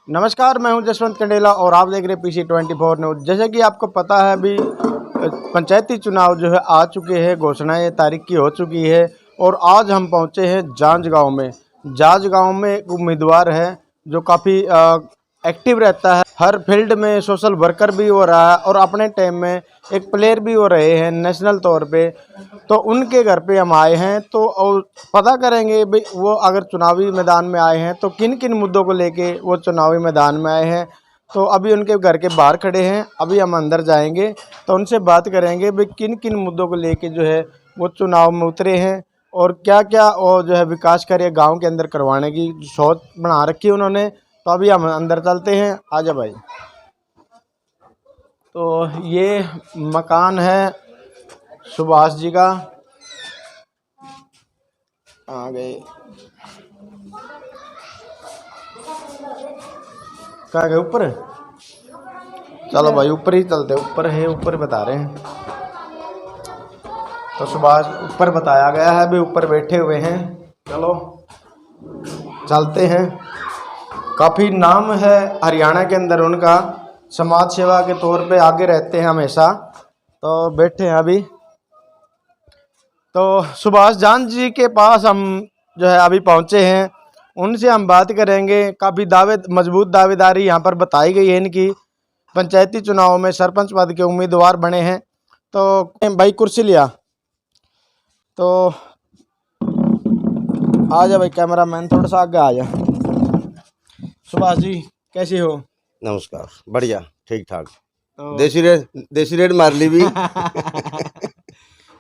नमस्कार, मैं हूं जसवंत कंडेला और आप देख रहे हैं PC24 न्यूज़। जैसे कि आपको पता है अभी पंचायती चुनाव जो है आ चुके हैं, घोषणाएं तारीख की हो चुकी है और आज हम पहुंचे हैं जांज गांव में। जांज गांव में एक उम्मीदवार है जो काफ़ी एक्टिव रहता है, हर फील्ड में सोशल वर्कर भी हो रहा है और अपने टाइम में एक प्लेयर भी हो रहे हैं नेशनल तौर पे। तो उनके घर पे हम आए हैं तो और पता करेंगे भाई वो अगर चुनावी मैदान में आए हैं तो किन किन मुद्दों को लेके वो चुनावी मैदान में आए हैं। तो अभी उनके घर के बाहर खड़े हैं, अभी हम अंदर जाएंगे तो उनसे बात करेंगे भाई किन किन मुद्दों को लेके जो है वो चुनाव में उतरे हैं और क्या क्या वो जो है विकास कार्य गांव के अंदर करवाने की सोच बना रखी है उन्होंने। तो अभी हम अंदर चलते हैं, आजा भाई। तो ये मकान है सुभाष जी का, आ गए क्या गए ऊपर। चलो भाई ऊपर ही चलते, ऊपर है, ऊपर बता रहे हैं। तो सुभाष ऊपर बताया गया है, अभी ऊपर बैठे हुए हैं। चलो चलते हैं। काफ़ी नाम है हरियाणा के अंदर उनका, समाज सेवा के तौर पे आगे रहते हैं हमेशा। तो बैठे हैं अभी। तो सुभाष जान जी के पास हम जो है अभी पहुंचे हैं, उनसे हम बात करेंगे। काफ़ी मजबूत दावेदारी यहाँ पर बताई गई है इनकी। पंचायती चुनाव में सरपंच पद के उम्मीदवार बने हैं। तो भाई कुर्सी लिया, तो आ जा भाई, कैमरा मैन थोड़ा सा आगे आ जा। सुभाष जी कैसे हो? नमस्कार, बढ़िया, ठीक ठाक। तो देसी रेड मार ली भी।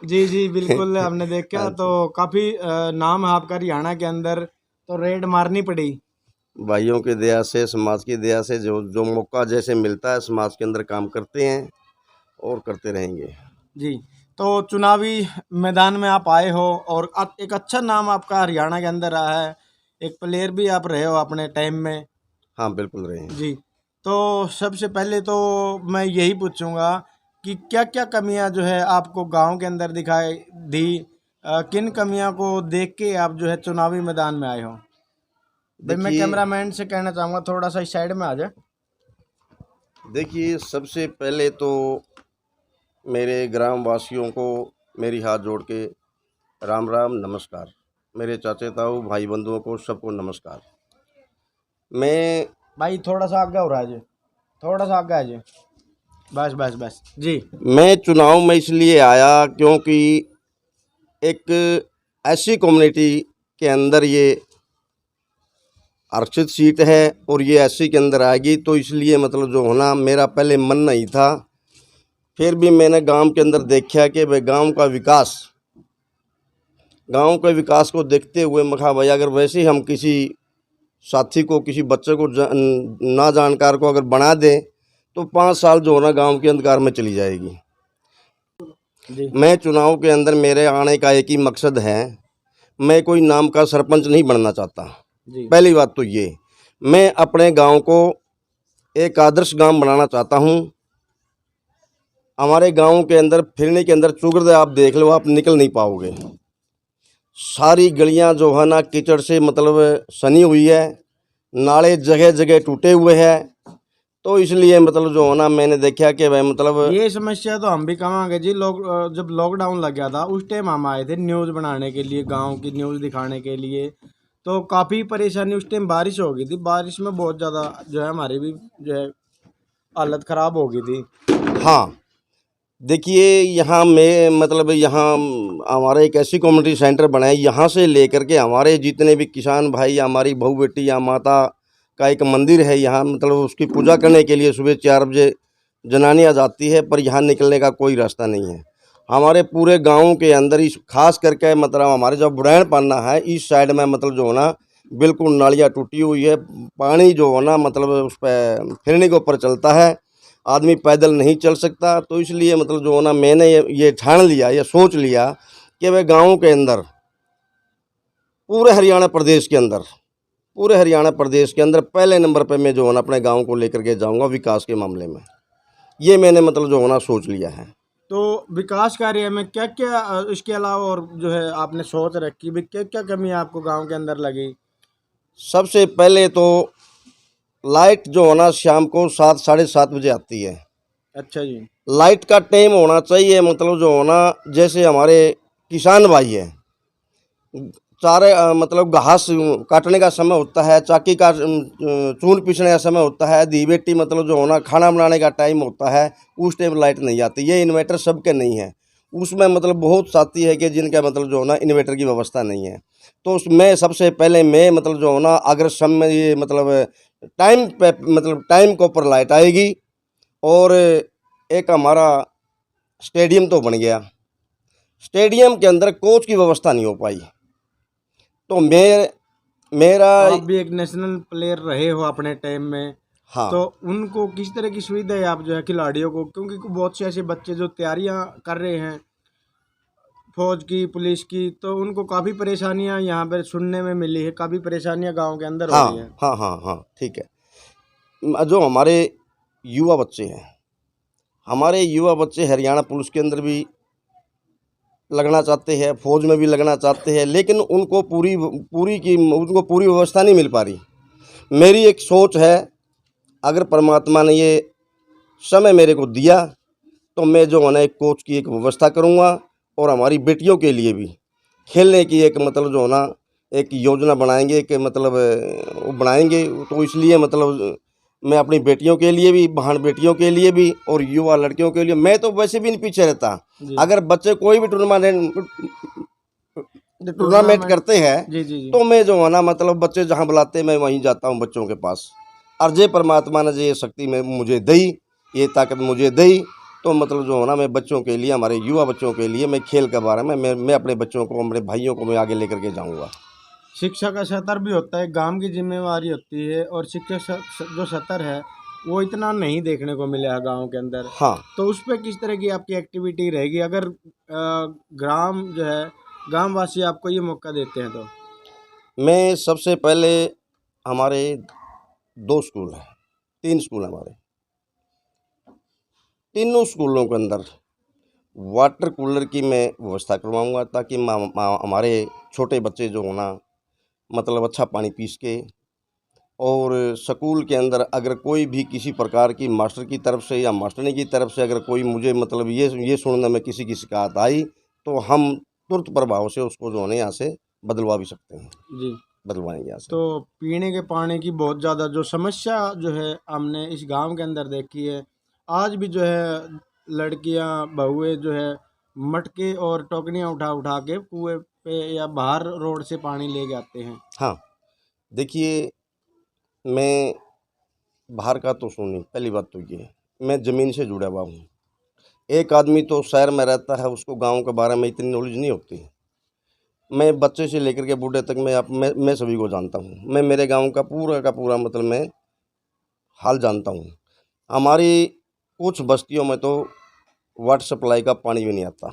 जी जी बिल्कुल, हमने देखा। तो काफ़ी नाम है आपका हरियाणा के अंदर, तो रेड मारनी पड़ी। भाइयों की दया से, समाज की दया से जो जो मौका जैसे मिलता है समाज के अंदर काम करते हैं और करते रहेंगे जी। तो चुनावी मैदान में आप आए हो और एक अच्छा नाम आपका हरियाणा के अंदर रहा है, एक प्लेयर भी आप रहे हो अपने टाइम में। हाँ, बिल्कुल रहे हैं जी। तो सबसे पहले तो मैं यही पूछूंगा कि क्या क्या कमियां जो है आपको गांव के अंदर दिखाई दी, किन कमियां को देख के आप जो है चुनावी मैदान में आए हो। भाई मैं देखिए कैमरामैन से कहना चाहूँगा थोड़ा सा इस साइड में आ जाए। देखिए सबसे पहले तो मेरे ग्राम वासियों को मेरी हाथ जोड़ के राम राम नमस्कार। मेरे चाचे ताऊ भाई बंधुओं को सबको नमस्कार। मैं भाई थोड़ा सा आगे हो रहा है जी, थोड़ा सा आगे आ जाए, बस बस बस जी। मैं चुनाव में इसलिए आया क्योंकि एक ऐसी कम्युनिटी के अंदर ये आरक्षित सीट है और ये एससी के अंदर आएगी, तो इसलिए मतलब जो होना मेरा पहले मन नहीं था। फिर भी मैंने गांव के अंदर देखा कि भाई गांव के विकास को देखते हुए मैं कहा भाई अगर वैसे ही हम किसी साथी को, किसी बच्चे को ना जानकार को अगर बना दें तो 5 साल जो होना गांव के अंधकार में चली जाएगी। जी मैं चुनाव के अंदर मेरे आने का एक ही मकसद है, मैं कोई नाम का सरपंच नहीं बनना चाहता। जी पहली बात तो ये, मैं अपने गांव को एक आदर्श गांव बनाना चाहता हूं। हमारे गांव के अंदर फिरने के अंदर चुगरदे आप देख लो, आप निकल नहीं पाओगे। सारी गलियां जो है ना कीचड़ से मतलब सनी हुई है, नाले जगह जगह टूटे हुए हैं। तो इसलिए मतलब जो है ना मैंने देखा कि भाई मतलब ये समस्या तो हम भी कमांगे जी। लोग जब लॉकडाउन लग गया था उस टाइम हम आए थे न्यूज़ बनाने के लिए, गांव की न्यूज़ दिखाने के लिए। तो काफ़ी परेशानी, उस टाइम बारिश हो गई थी, बारिश में बहुत ज़्यादा जो है हमारी भी जो है हालत ख़राब हो गई थी। हाँ, देखिए यहाँ में मतलब यहाँ हमारा एक ऐसी कम्युनिटी सेंटर बना है, यहाँ से लेकर के हमारे जितने भी किसान भाई, हमारी बहू बेटी या माता का एक मंदिर है यहाँ, मतलब उसकी पूजा करने के लिए सुबह 4 बजे जनानियाँ जाती है, पर यहाँ निकलने का कोई रास्ता नहीं है। हमारे पूरे गांव के अंदर इस खास करके मतलब हमारे जो बुढ़ैन पाना है इस साइड में मतलब जो होना बिल्कुल नालियाँ टूटी हुई है, पानी जो होना मतलब उस पर फिरने के ऊपर चलता है, आदमी पैदल नहीं चल सकता। तो इसलिए मतलब जो होना मैंने ये ठान लिया, ये सोच लिया कि वह गाँव के अंदर पूरे हरियाणा प्रदेश के अंदर पहले नंबर पे मैं जो होना अपने गांव को लेकर के जाऊंगा विकास के मामले में। ये मैंने मतलब जो होना सोच लिया है। तो विकास कार्य में क्या क्या इसके अलावा और जो है आपने सोच रखी भी, क्या क्या कमी आपको गांव के अंदर लगी? सबसे पहले तो लाइट जो होना शाम को 7 साढ़े 7 बजे आती है। अच्छा जी। लाइट का टाइम होना चाहिए मतलब जो होना, जैसे हमारे किसान भाई है, चारे मतलब घास काटने का समय होता है, चाकी का चून पीसने का समय होता है, दी बेटी मतलब जो होना खाना बनाने का टाइम होता है, उस टाइम लाइट नहीं आती। ये इन्वर्टर सबके नहीं है, उसमें मतलब बहुत साथी है कि जिनका मतलब जो होना इन्वर्टर की व्यवस्था नहीं है। तो उसमें सबसे पहले मैं मतलब जो होना, अगर समय ये मतलब टाइम पे मतलब टाइम के ऊपर लाइट आएगी। और एक हमारा स्टेडियम तो बन गया, स्टेडियम के अंदर कोच की व्यवस्था नहीं हो पाई, तो मेरा आप भी एक नेशनल प्लेयर रहे हो अपने टाइम में, हाँ तो उनको किस तरह की सुविधा है आप जो है खिलाड़ियों को, क्योंकि बहुत से ऐसे बच्चे जो तैयारियां कर रहे हैं फौज की, पुलिस की, तो उनको काफ़ी परेशानियां यहाँ पर सुनने में मिली है, काफ़ी परेशानियां गांव के अंदर हो हाँ रही हैं। हाँ हाँ हाँ ठीक है। जो हमारे युवा बच्चे हैं, हमारे युवा बच्चे हरियाणा पुलिस के अंदर भी लगना चाहते हैं, फौज में भी लगना चाहते हैं, लेकिन उनको पूरी व्यवस्था नहीं मिल पा रही। मेरी एक सोच है, अगर परमात्मा ने ये समय मेरे को दिया तो मैं जो है ना एक कोच की एक व्यवस्था करूँगा, और हमारी बेटियों के लिए भी खेलने की एक मतलब जो है ना एक योजना बनाएंगे कि मतलब वो बनाएंगे। तो इसलिए मतलब मैं अपनी बेटियों के लिए भी, बहन बेटियों के लिए भी, और युवा लड़कियों के लिए, मैं तो वैसे भी नहीं पीछे रहता। जी। अगर बच्चे कोई भी टूर्नामेंट टूर्नामेंट। करते हैं जी जी जी। तो मैं जो है ना मतलब बच्चे जहाँ बुलाते हैं मैं वहीं जाता हूँ बच्चों के पास। और जे परमात्मा ने ये शक्ति में मुझे दी, ये ताकत मुझे दी, तो मतलब जो है ना मैं बच्चों के लिए, हमारे युवा बच्चों के लिए मैं खेल के बारे में मैं अपने बच्चों को, अपने भाइयों को मैं आगे लेकर के जाऊँगा। शिक्षा का स्तर भी होता है, गांव की जिम्मेवारी होती है, और शिक्षा जो स्तर है वो इतना नहीं देखने को मिला है गांव के अंदर। हाँ, तो उस पर किस तरह की आपकी एक्टिविटी रहेगी अगर ग्राम जो है गांव वासी आपको ये मौका देते हैं तो? मैं सबसे पहले, हमारे 2 स्कूल हैं, 3 स्कूल हैं हमारे, तीनों स्कूलों के अंदर वाटर कूलर की मैं व्यवस्था करवाऊँगा, ताकि हमारे छोटे बच्चे जो हो ना मतलब अच्छा पानी पी सके। और स्कूल के अंदर अगर कोई भी किसी प्रकार की मास्टर की तरफ से या मास्टरनी की तरफ से अगर कोई मुझे मतलब ये सुनने में किसी की शिकायत आई, तो हम तुरंत प्रभाव से उसको जो है ना यहाँ से बदलवा भी सकते हैं, जी। बदलवाएंगे यहाँ से। तो पीने के पानी की बहुत ज़्यादा जो समस्या जो है हमने इस गांव के अंदर देखी है, आज भी जो है लड़कियां बहुएं जो है मटके और टोकनियां उठा उठा के कुएं पे या बाहर रोड से पानी लेके आते हैं। हाँ, देखिए, मैं बाहर का तो सुनी, पहली बात तो ये, मैं ज़मीन से जुड़ा हुआ हूँ। एक आदमी तो शहर में रहता है, उसको गाँव के बारे में इतनी नॉलेज नहीं होती। मैं बच्चे से लेकर के बूढ़े तक मैं सभी को जानता हूँ। मैं मेरे गाँव का पूरा मतलब मैं हाल जानता हूँ। हमारी कुछ बस्तियों में तो वाटर सप्लाई का पानी भी नहीं आता।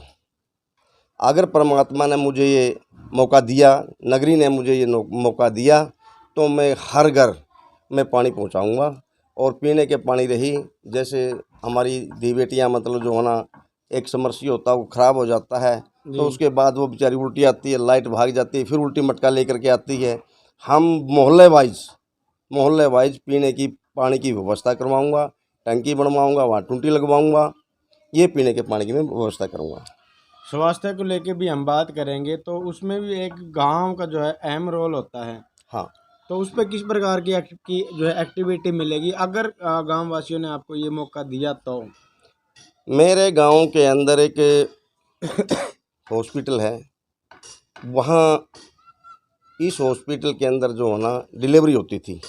अगर परमात्मा ने मुझे ये मौका दिया, नगरी ने मुझे ये मौका दिया, तो मैं हर घर में पानी पहुँचाऊँगा। और पीने के पानी रही, जैसे हमारी दी बेटियाँ मतलब जो है ना, एक समरसी होता है वो ख़राब हो जाता है, जी। तो उसके बाद वो बेचारी उल्टी आती है, लाइट भाग जाती है, फिर उल्टी मटका लेकर के आती है। हम मोहल्ले वाइज पीने की पानी की व्यवस्था करवाऊँगा, टंकी बनवाऊँगा, वहाँ टूटी लगवाऊँगा, ये पीने के पानी की मैं व्यवस्था करूँगा। स्वास्थ्य को लेके भी हम बात करेंगे, तो उसमें भी एक गांव का जो है अहम रोल होता है। हाँ, तो उस पर किस प्रकार की जो है एक्टिविटी मिलेगी अगर गांव वासियों ने आपको ये मौका दिया तो? मेरे गांव के अंदर एक हॉस्पिटल है, वहाँ इस हॉस्पिटल के अंदर जो है ना डिलीवरी होती थी।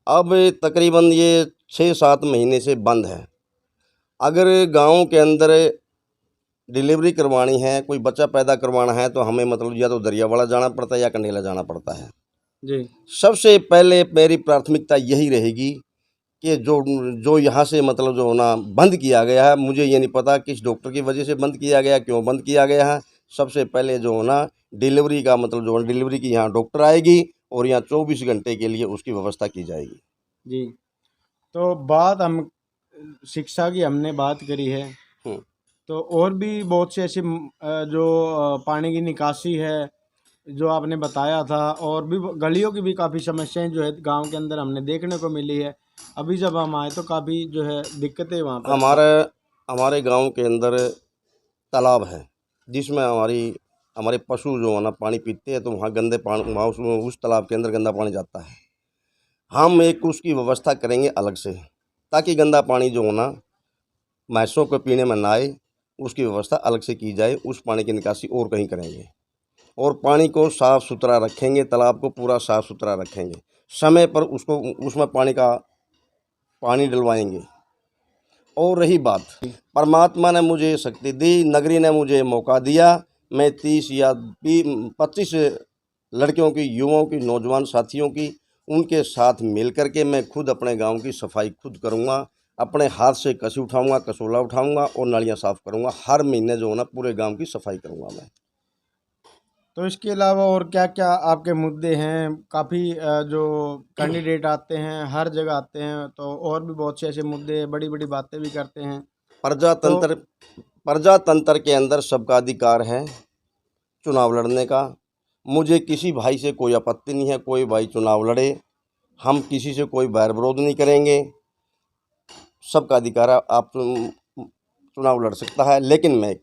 अब तकरीबन ये 6-7 महीने से बंद है। अगर गांव के अंदर डिलीवरी करवानी है, कोई बच्चा पैदा करवाना है, तो हमें मतलब या तो दरियावाड़ा जाना पड़ता है या कंडेला जाना पड़ता है। जी। सबसे पहले मेरी प्राथमिकता यही रहेगी कि जो जो यहाँ से मतलब जो ना बंद किया गया है, मुझे ये नहीं पता किस डॉक्टर की वजह से बंद किया गया, क्यों बंद किया गया है। सबसे पहले जो है ना डिलीवरी का मतलब जो डिलीवरी की यहाँ डॉक्टर आएगी, और यहाँ 24 घंटे के लिए उसकी व्यवस्था की जाएगी। जी। तो बात हम शिक्षा की हमने बात करी है, हम्म, तो और भी बहुत से ऐसे जो पानी की निकासी है जो आपने बताया था, और भी गलियों की भी काफ़ी समस्याएं जो है गांव के अंदर हमने देखने को मिली है। अभी जब हम आए तो काफ़ी जो है दिक्कतें वहाँ पर हमारे हमारे गांव के अंदर तालाब है, जिसमें हमारे पशु जो है ना पानी पीते हैं, तो वहाँ गंदे पानी, वहाँ उस तालाब के अंदर गंदा पानी जाता है। हम एक उसकी व्यवस्था करेंगे अलग से, ताकि गंदा पानी जो है ना भैंसों को पीने में ना आए, उसकी व्यवस्था अलग से की जाए। उस पानी की निकासी और कहीं करेंगे, और पानी को साफ़ सुथरा रखेंगे, तालाब को पूरा साफ़ सुथरा रखेंगे, समय पर उसको उसमें पानी डलवाएंगे। और रही बात, परमात्मा ने मुझे शक्ति दी, नगरी ने मुझे मौका दिया, मैं 30 या 25 लड़कियों की, युवाओं की, नौजवान साथियों की, उनके साथ मिल कर के मैं खुद अपने गांव की सफाई खुद करूंगा। अपने हाथ से कसी उठाऊंगा, कसोला उठाऊंगा और नालियां साफ़ करूंगा। हर महीने जो है ना पूरे गांव की सफाई करूंगा मैं। तो इसके अलावा और क्या क्या आपके मुद्दे हैं? काफ़ी जो कैंडिडेट आते हैं, हर जगह आते हैं, तो और भी बहुत से ऐसे मुद्दे हैं, बड़ी बड़ी बातें भी करते हैं। तो प्रजातंत्र प्रजातंत्र के अंदर सबका अधिकार है चुनाव लड़ने का। मुझे किसी भाई से कोई आपत्ति नहीं है, कोई भाई चुनाव लड़े, हम किसी से कोई बैर विरोध नहीं करेंगे। सबका अधिकार है, आप चुनाव लड़ सकता है। लेकिन मैं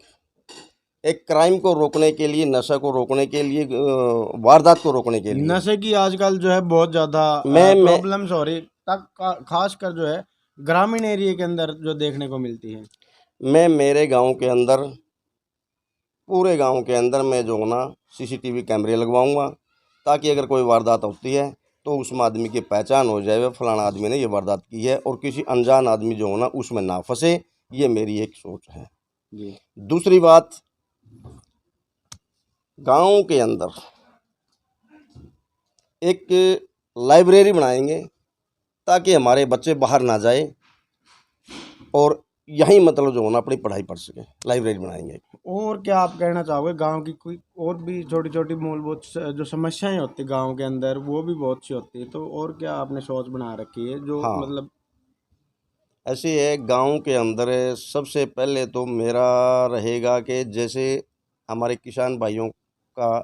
एक क्राइम को रोकने के लिए, नशा को रोकने के लिए, वारदात को रोकने के लिए नशे की आजकल जो है बहुत ज़्यादा मैं प्रॉब्लम्स हो रही, खासकर जो है ग्रामीण एरिया के अंदर जो देखने को मिलती है। मेरे गांव के अंदर, पूरे गांव के अंदर मैं जो है ना CCTV कैमरे लगवाऊंगा, ताकि अगर कोई वारदात होती है तो उसमें आदमी की पहचान हो जाए, वह फलाना आदमी ने ये वारदात की है, और किसी अनजान आदमी जो है ना उसमें ना फंसे। ये मेरी एक सोच है। जी। दूसरी बात, गांव के अंदर एक लाइब्रेरी बनाएंगे, ताकि हमारे बच्चे बाहर ना जाए और यहीं मतलब जो है ना अपनी पढ़ाई पढ़ सके। लाइब्रेरी बनाएंगे। और क्या आप कहना चाहोगे? गांव की कोई और भी छोटी छोटी मूलभूत जो समस्याएं होती गांव के अंदर, वो भी बहुत सी होती है, तो और क्या आपने सोच बना रखी है जो हाँ, मतलब? ऐसे है गांव के अंदर। सबसे पहले तो मेरा रहेगा कि जैसे हमारे किसान भाइयों का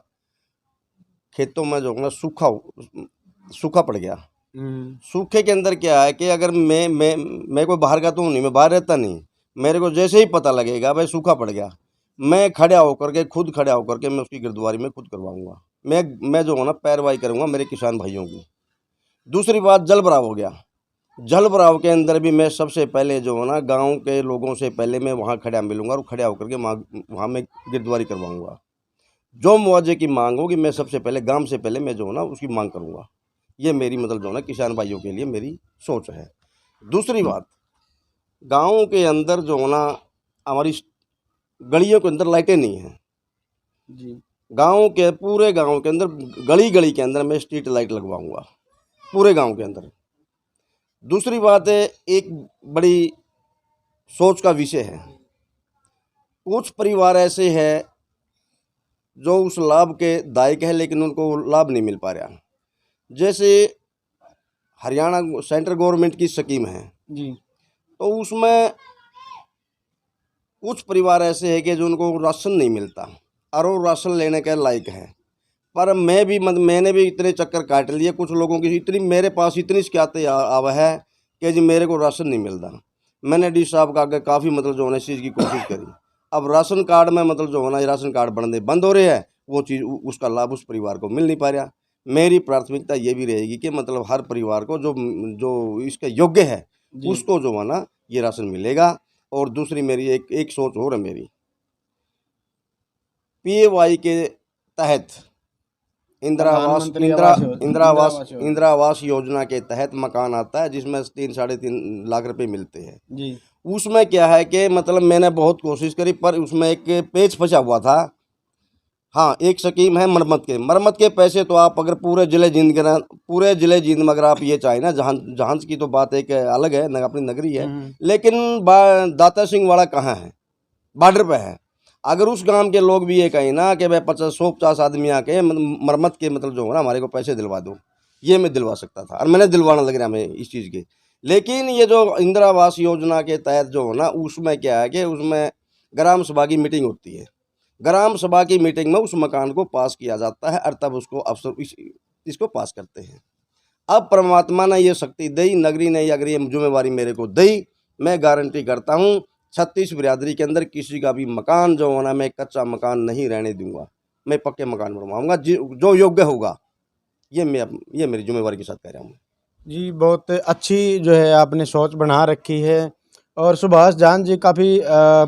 खेतों में जो है ना सूखा पड़ गया। हम्म। सूखे के अंदर क्या है कि अगर मैं कोई बाहर का तो नहीं, मैं बाहर रहता नहीं, मेरे को जैसे ही पता लगेगा भाई सूखा पड़ गया, मैं खुद खड़ा होकर के मैं उसकी गिरदावरी में खुद करवाऊंगा। मैं जो है ना पैरवाई करूंगा मेरे किसान भाइयों की। दूसरी बात, जल भराव हो गया। जल भराव के अंदर भी मैं सबसे पहले जो है ना गांव के लोगों से पहले मैं वहाँ खड़ा मिलूंगा, और खड़ा होकर के वहाँ मैं गिरदावरी करवाऊंगा। जो मुआवजे की मांग होगी, मैं सबसे पहले गांव से पहले मैं जो है ना उसकी मांग करूंगा। ये मेरी मतलब जो है ना किसान भाइयों के लिए मेरी सोच है। दूसरी बात, गांव के अंदर जो है ना हमारी गलियों के अंदर लाइटें नहीं हैं। जी। पूरे गांव के अंदर, गली गली के अंदर मैं स्ट्रीट लाइट लगवाऊंगा, पूरे गांव के अंदर। दूसरी बात है, एक बड़ी सोच का विषय है। कुछ परिवार ऐसे हैं जो उस लाभ के दायक है, लेकिन उनको लाभ नहीं मिल पा रहा। जैसे हरियाणा सेंट्रल गवर्नमेंट की स्कीम है, जी। तो उसमें कुछ परिवार ऐसे हैं कि जो उनको राशन नहीं मिलता, और वो राशन लेने के लायक है। पर मैंने भी इतने चक्कर काट लिए, कुछ लोगों की मेरे पास इतनी शिकायतें आवा है कि जी मेरे को राशन नहीं मिलता। मैंने डी साहब का आगे काफ़ी मतलब जो है इस चीज़ की कोशिश करी। अब राशन कार्ड में मतलब जो है ना राशन कार्ड बनने बंद हो रहे हैं, वो चीज़ उसका लाभ उस परिवार को मिल नहीं पा रहा। मेरी प्राथमिकता ये भी रहेगी कि मतलब हर परिवार को जो जो इसके योग्य है जी। उसको जो है ना ये राशन मिलेगा। और दूसरी मेरी एक सोच और है मेरी, PAY के तहत प्रधानमंत्री आवास इंदिरा आवास योजना के तहत मकान आता है, जिसमें 3-3.5 लाख रुपए मिलते हैं। जी। उसमें क्या है कि मतलब मैंने बहुत कोशिश करी, पर उसमें एक पेच फंसा हुआ था। हाँ, एक स्कीम है मरम्मत के पैसे तो आप अगर पूरे जिले जींद में अगर आप ये चाहें ना, जहाँ की तो बात एक अलग है, अपनी नगरी है, लेकिन दाता सिंह वाला कहाँ है? बॉर्डर पे है। अगर उस गांव के लोग भी ये कहें ना कि भाई 150 आदमी आके मरम्मत के मतलब जो है ना हमारे को पैसे दिलवा दो, ये मैं दिलवा सकता था, और मैंने दिलवाना लग रहा मैं इस चीज़ के। लेकिन ये जो इंदिरा आवास योजना के तहत जो है ना, उसमें क्या है कि उसमें ग्राम सभा की मीटिंग होती है, ग्राम सभा की मीटिंग में उस मकान को पास किया जाता है और तब उसको अफसर इसको पास करते हैं। अब परमात्मा ने ये शक्ति दी, नगरी ने अगर ये जिम्मेवारी मेरे को दी, मैं गारंटी करता हूँ 36 बिरादरी के अंदर किसी का भी मकान जो होना, मैं कच्चा मकान नहीं रहने दूंगा, मैं पक्के मकान बनवाऊंगा जो योग्य होगा। ये मेरी जिम्मेवारी के साथ कह रहा हूँ। जी, बहुत अच्छी जो है आपने सोच बना रखी है। और सुभाष जान जी काफ़ी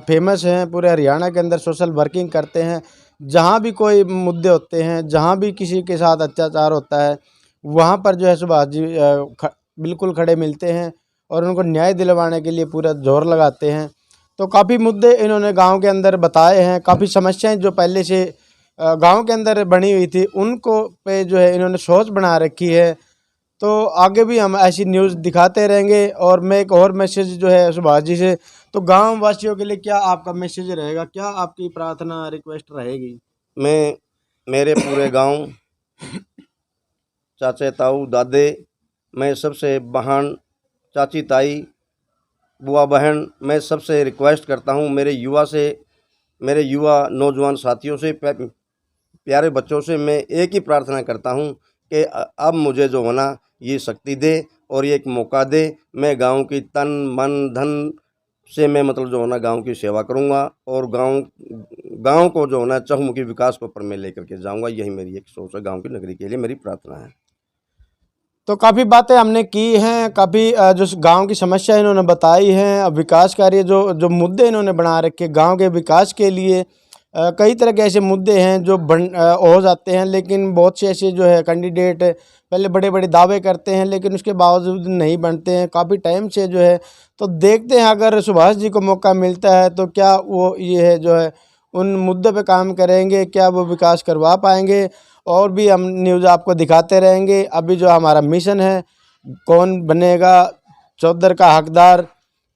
फेमस हैं, पूरे हरियाणा के अंदर सोशल वर्किंग करते हैं। जहाँ भी कोई मुद्दे होते हैं, जहाँ भी किसी के साथ अत्याचार होता है, वहाँ पर जो है सुभाष जी बिल्कुल खड़े मिलते हैं और उनको न्याय दिलवाने के लिए पूरा जोर लगाते हैं। तो काफ़ी मुद्दे इन्होंने गांव के अंदर बताए हैं, काफ़ी समस्याएं जो पहले से गांव के अंदर बनी हुई थी उनको पे जो है इन्होंने सोच बना रखी है। तो आगे भी हम ऐसी न्यूज़ दिखाते रहेंगे। और मैं एक और मैसेज जो है सुभाष जी से, तो गांव वासियों के लिए क्या आपका मैसेज रहेगा, क्या आपकी प्रार्थना रिक्वेस्ट रहेगी? मैं मेरे पूरे गांव, चाचे ताऊ दादे, मैं सबसे बहन चाची ताई बुआ बहन, मैं सबसे रिक्वेस्ट करता हूँ, मेरे युवा नौजवान साथियों से, प्यारे बच्चों से मैं एक ही प्रार्थना करता हूँ कि अब मुझे जो होना ये शक्ति दे और ये एक मौका दे। मैं गांव की तन मन धन से मैं मतलब जो होना गांव की सेवा करूंगा और गांव को जो होना चहुमुखी विकास को ऊपर मैं लेकर के जाऊंगा। यही मेरी एक सोच है, गांव की नगरी के लिए मेरी प्रार्थना है। तो काफ़ी बातें हमने की हैं, काफ़ी जो गांव की समस्या इन्होंने बताई हैं, अब विकास कार्य जो जो मुद्दे इन्होंने बना रखे गांव के विकास के लिए, कई तरह के ऐसे मुद्दे हैं जो हो जाते हैं, लेकिन बहुत से ऐसे जो है कैंडिडेट पहले बड़े बड़े दावे करते हैं लेकिन उसके बावजूद नहीं बनते हैं काफ़ी टाइम से जो है। तो देखते हैं अगर सुभाष जी को मौका मिलता है तो क्या वो ये है जो है उन मुद्दों पे काम करेंगे, क्या वो विकास करवा पाएंगे। और भी हम न्यूज़ आपको दिखाते रहेंगे। अभी जो हमारा मिशन है, कौन बनेगा चौधर का हकदार,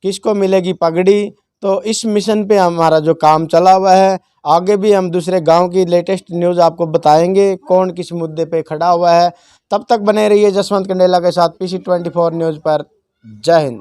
किसको मिलेगी पगड़ी, तो इस मिशन पे हमारा जो काम चला हुआ है। आगे भी हम दूसरे गांव की लेटेस्ट न्यूज़ आपको बताएंगे, कौन किस मुद्दे पे खड़ा हुआ है। तब तक बने रहिए जसवंत कंडेला के साथ PC 24 न्यूज़ पर। जय हिंद।